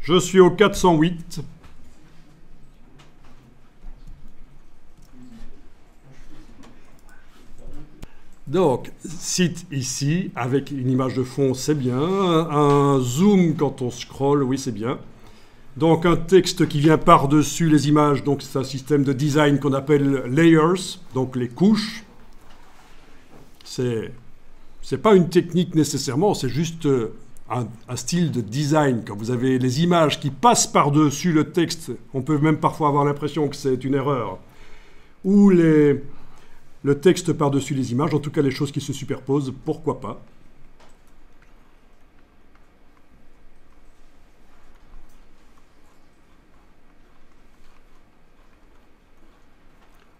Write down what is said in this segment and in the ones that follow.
Je suis au 408. Donc, site ici, avec une image de fond, c'est bien. Un zoom quand on scrolle, oui, c'est bien. Donc, un texte qui vient par-dessus les images, donc c'est un système de design qu'on appelle layers, donc les couches. C'est pas une technique nécessairement, c'est juste un style de design. Quand vous avez les images qui passent par-dessus le texte, on peut même parfois avoir l'impression que c'est une erreur. Ou le texte par-dessus les images, en tout cas les choses qui se superposent, pourquoi pas.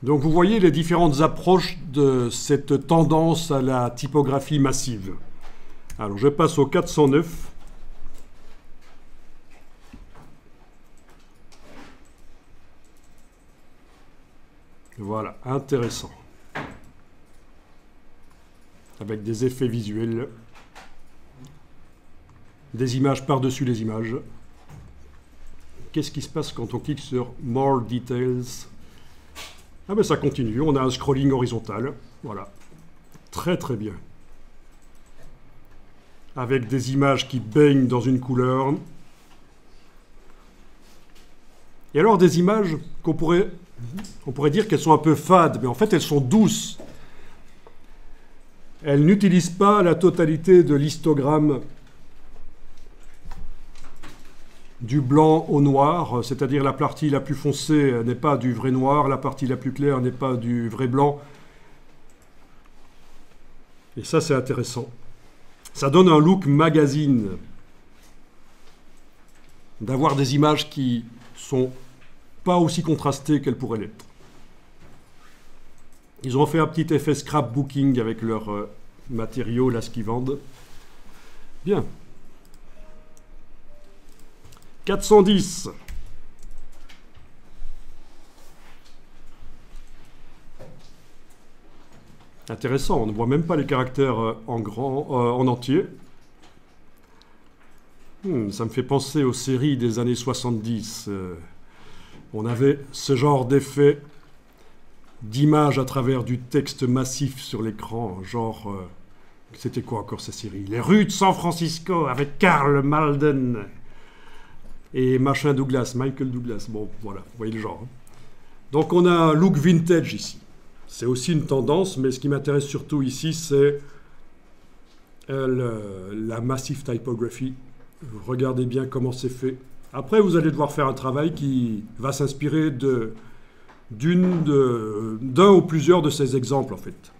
Donc vous voyez les différentes approches de cette tendance à la typographie massive. Alors je passe au 409. Voilà, intéressant. Avec des effets visuels. Des images par-dessus les images. Qu'est-ce qui se passe quand on clique sur More Details ? Ah ben ça continue, on a un scrolling horizontal. Voilà. Très très bien. Avec des images qui baignent dans une couleur. Et alors des images on pourrait dire qu'elles sont un peu fades, mais en fait elles sont douces. Elles n'utilisent pas la totalité de l'histogramme du blanc au noir, c'est-à-dire la partie la plus foncée n'est pas du vrai noir, la partie la plus claire n'est pas du vrai blanc. Et ça c'est intéressant. Ça donne un look magazine, d'avoir des images qui sont pas aussi contrastées qu'elles pourraient l'être. Ils ont fait un petit effet scrapbooking avec leurs matériaux, là, ce qu'ils vendent. Bien. 410. Intéressant, on ne voit même pas les caractères en entier. Ça me fait penser aux séries des années 70. On avait ce genre d'effet d'images à travers du texte massif sur l'écran, genre... c'était quoi encore ces séries? Les rues de San Francisco avec Karl Malden et machin Douglas, Michael Douglas. Bon, voilà, vous voyez le genre. Donc on a un look vintage ici. C'est aussi une tendance, mais ce qui m'intéresse surtout ici, c'est la massive typography. Regardez bien comment c'est fait. Après, vous allez devoir faire un travail qui va s'inspirer d'un ou plusieurs de ces exemples, en fait.